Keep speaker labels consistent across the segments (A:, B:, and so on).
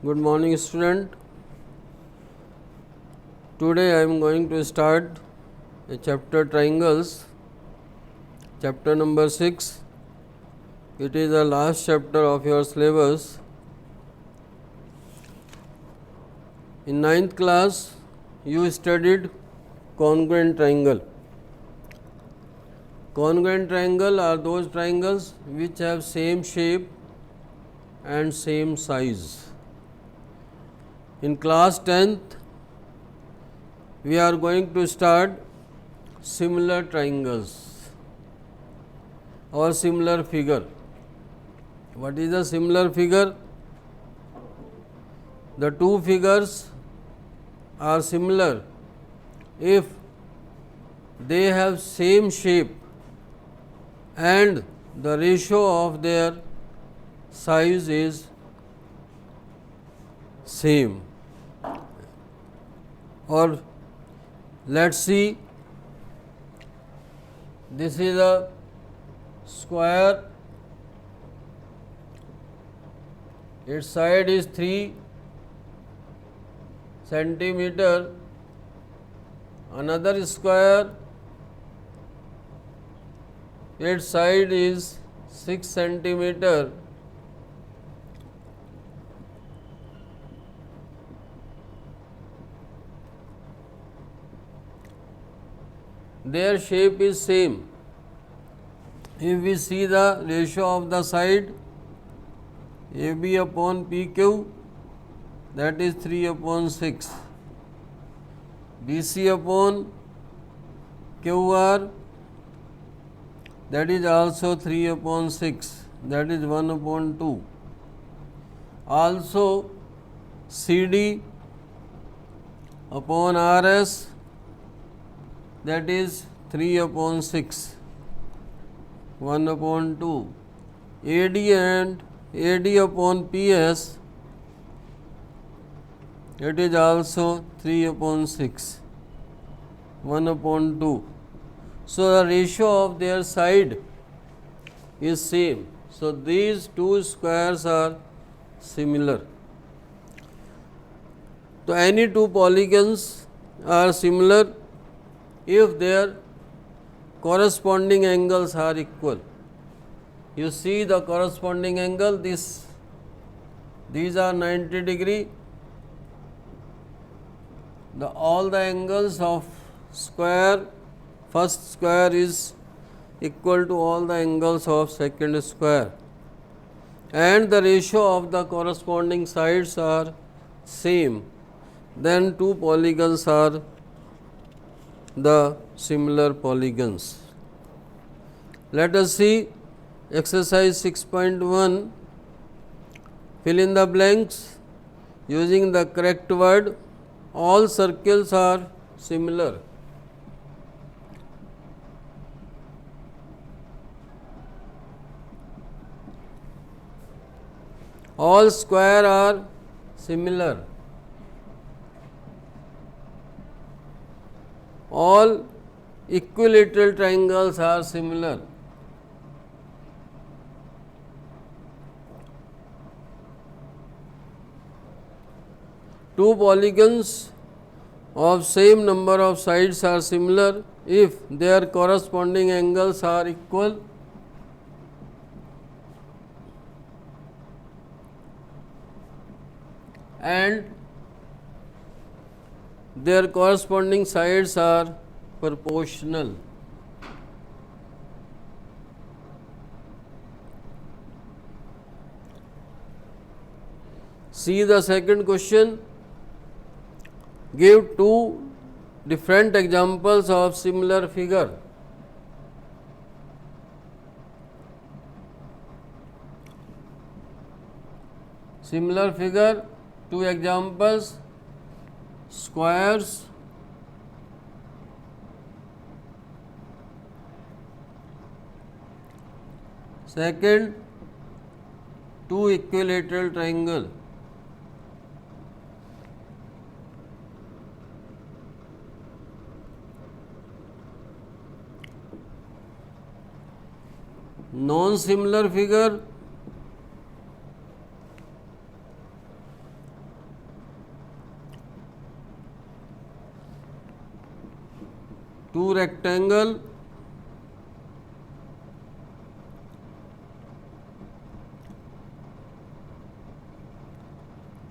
A: Good morning, student. Today I am going to start a chapter triangles, chapter number 6. It is the last chapter of your syllabus. In 9th class, you studied congruent triangle. Congruent triangle are those triangles which have same shape and same size. In class 10th, we are going to start similar triangles or similar figure. What is a similar figure? The two figures are similar if they have same shape and the ratio of their size is same. Or let's see, this is a square, its side is 3 centimeter, another square, its side is 6 centimeter, their shape is same. If we see the ratio of the side AB upon PQ, that is 3 upon 6, BC upon QR, that is also 3 upon 6, that is 1 upon 2. Also CD upon RS, that is 3 upon 6, 1 upon 2. AD and AD upon PS, it is also 3 upon 6, 1 upon 2. So, the ratio of their side is same. So, these two squares are similar. So, any two polygons are similar if their corresponding angles are equal. You see the corresponding angle, these are 90 degree. All the angles of square, first square is equal to all the angles of second square, and the ratio of the corresponding sides are same, then two polygons are the similar polygons. Let us see exercise 6.1. Fill in the blanks using the correct word. All circles are similar. All square are similar. All equilateral triangles are similar. Two polygons of same number of sides are similar if their corresponding angles are equal. And their corresponding sides are proportional. See the second question. Give two different examples of similar figure. Similar figure, two examples, squares, second, two equilateral triangle. Non-similar figure, two rectangle,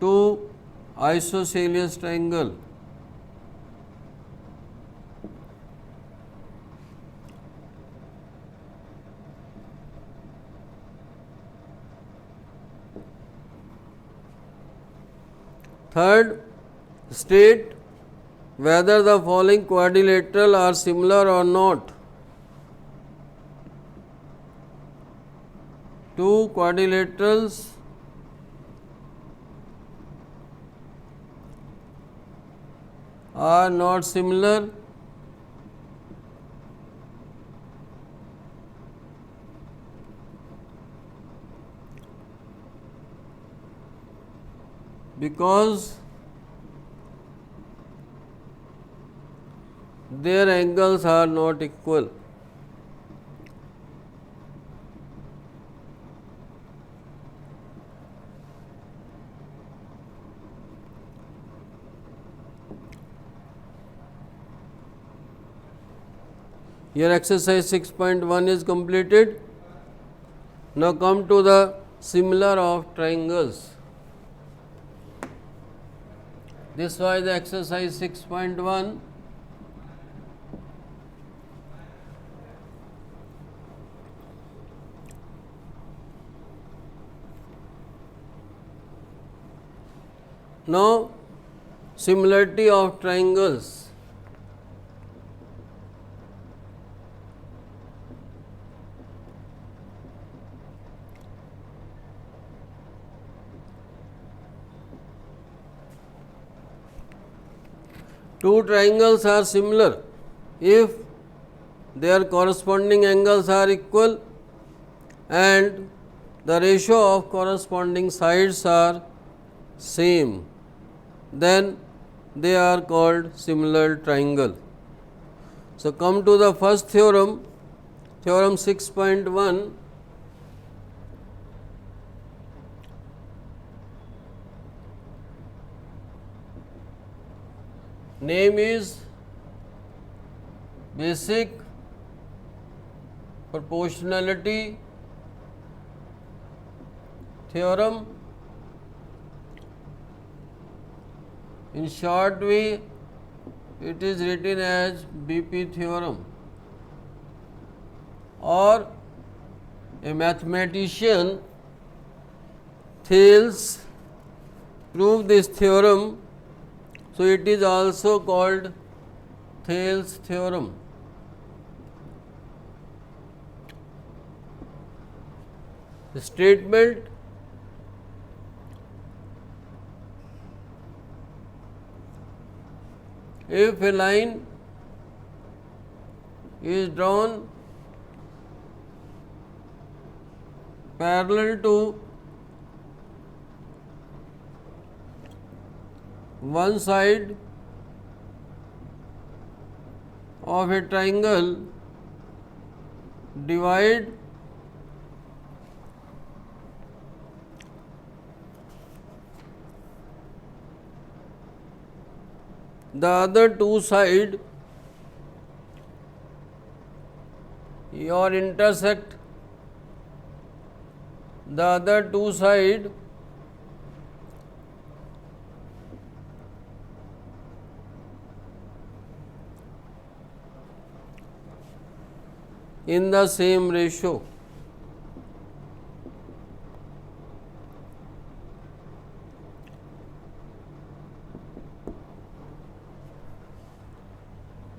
A: two isosceles triangle. Third, state whether the following quadrilateral are similar or not. Two quadrilaterals are not similar because their angles are not equal. Here exercise 6.1 is completed. Now come to the similar of triangles. This was the exercise 6.1. Now, similarity of triangles. Two triangles are similar if their corresponding angles are equal and the ratio of corresponding sides are same, then they are called similar triangle. So, come to the first theorem, theorem 6.1. Name is basic proportionality theorem. In short way, it is written as BP theorem, or a mathematician Thales proved this theorem, so it is also called Thales theorem. The statement: if a line is drawn parallel to one side of a triangle, divide the other two sides or intersect the other two sides in the same ratio.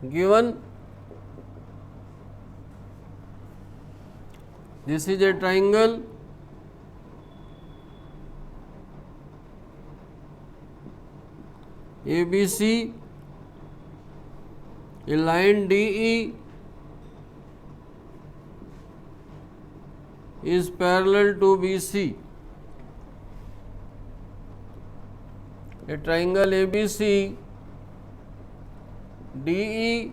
A: Given this is a triangle, ABC, a line DE is parallel to BC. A triangle ABC, DE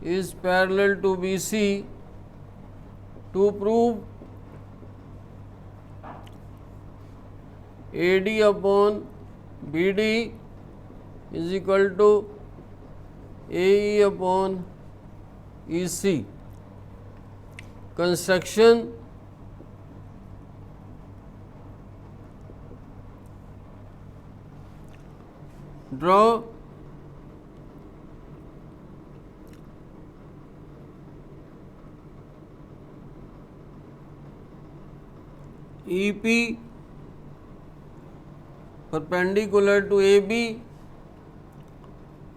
A: is parallel to BC. To prove AD upon BD is equal to AE upon EC. Construction draw EP perpendicular to AB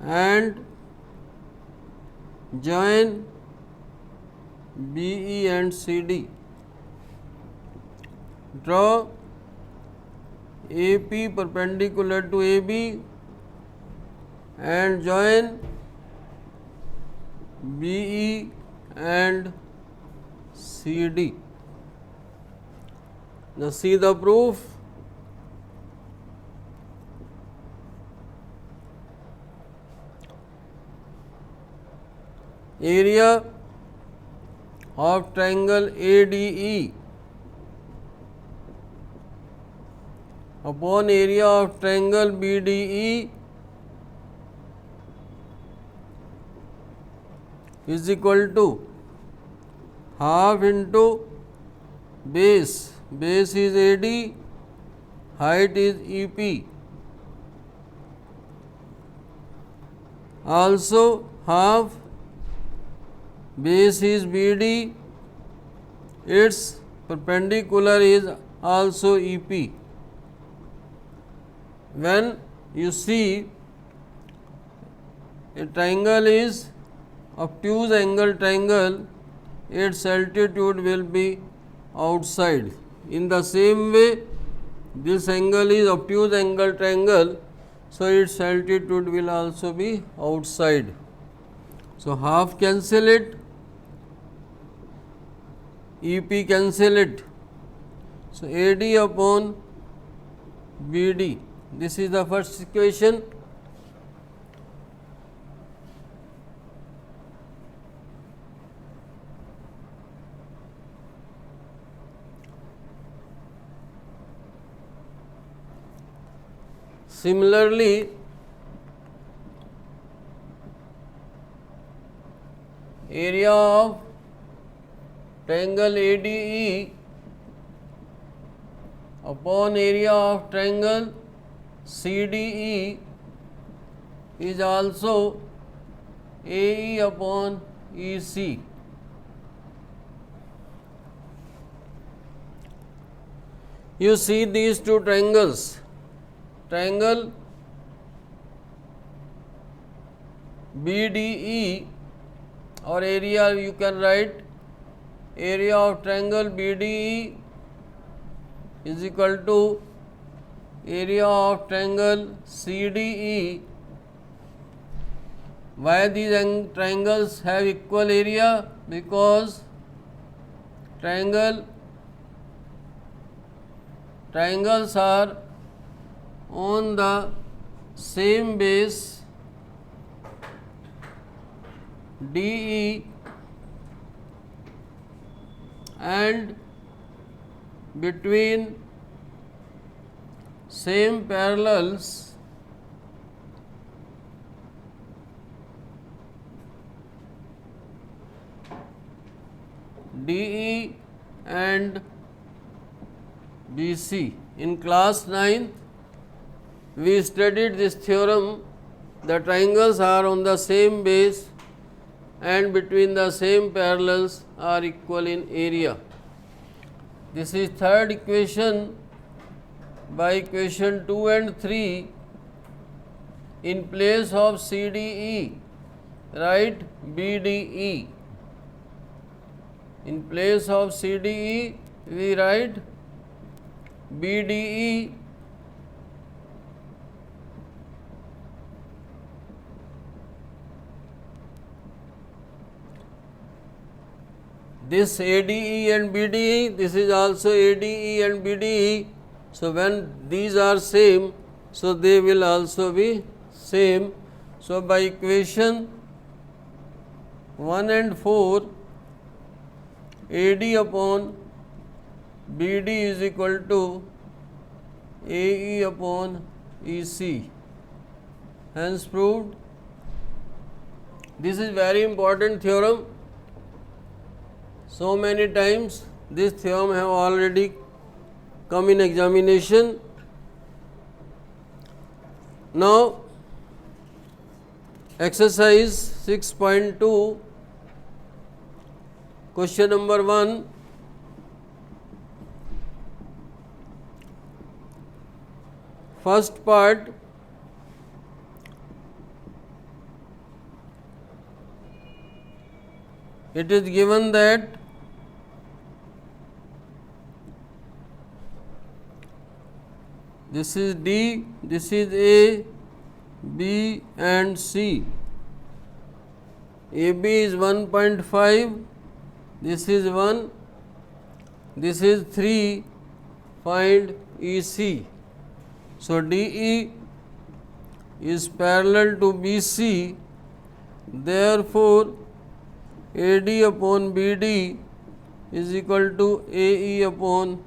A: and join BE and CD. Draw AP perpendicular to AB and join BE and CD. Now see the proof. Area of triangle ADE upon area of triangle BDE is equal to half into base. Base is AD, height is EP. Also half base is BD, its perpendicular is also EP. When you see a triangle is obtuse angle triangle, its altitude will be outside. In the same way, this angle is obtuse angle triangle, so its altitude will also be outside. So half cancel it, EP cancel it. So AD upon BD. This is the first equation. Similarly, area of triangle ADE upon area of triangle CDE is also AE upon EC. You see these two triangles. Triangle BDE or area, you can write area of triangle BDE is equal to area of triangle CDE. Why these triangles have equal area? Because triangles are on the same base DE and between same parallels DE and BC. In class 9th, we studied this theorem. The triangles are on the same base and between the same parallels are equal in area. This is third equation. By equation 2 and 3, in place of CDE, write BDE. In place of CDE, we write BDE. This ADE and BDE, this is also ADE and BDE. So when these are same, so they will also be same. So by equation 1 and 4, AD upon BD is equal to AE upon EC. Hence proved. This is very important theorem. So many times this theorem have already come in examination. Now exercise 6.2, question number 1. First part, it is given that this is D, this is A, B and C. AB is 1.5, this is 1, this is 3, find EC. So DE is parallel to BC, therefore AD upon BD is equal to AE upon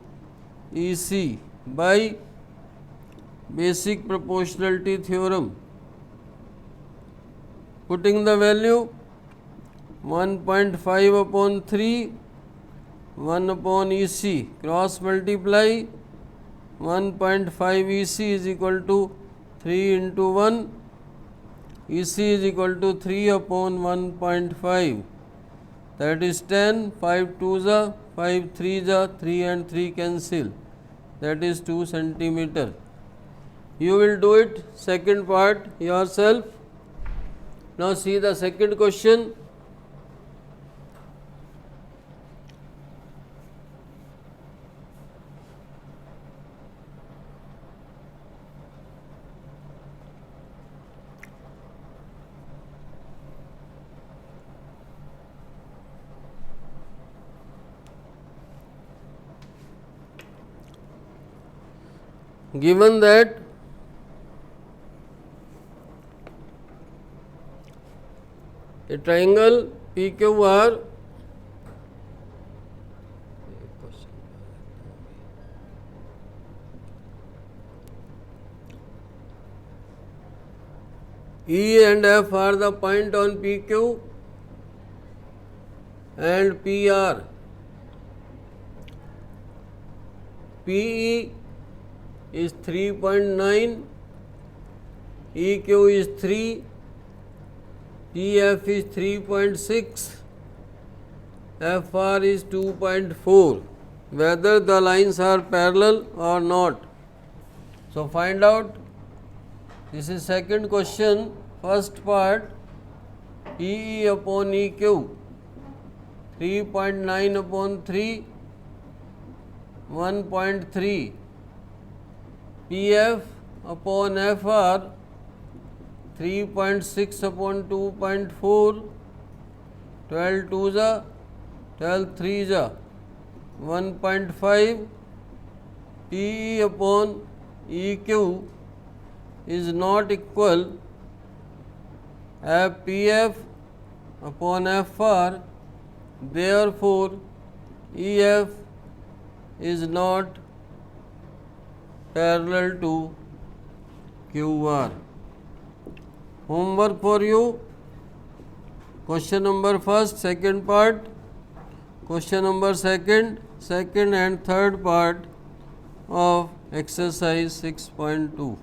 A: EC by basic proportionality theorem. Putting the value 1.5 upon 3, 1 upon EC, cross multiply, 1.5 EC is equal to 3 into 1, EC is equal to 3 upon 1.5, that is 10, 5 2s are 5 3s are 3 and 3 cancel, that is 2 centimeter. You will do it second part yourself. Now see the second question. Given that a triangle PQR E and F are the point on PQ and PR. PE is 3.9, EQ is 3, PF is 3.6, FR is 2.4, whether the lines are parallel or not. So find out. This is second question, first part, PE upon EQ, 3.9 upon 3, 1.3, PF upon FR, 3.6 upon 2.4, 12 2s are 12 3s are 1.5, PE upon EQ is not equal PF upon FR, therefore EF is not parallel to QR. Homework for you. Question number first, second part. Question number second and third part of exercise 6.2.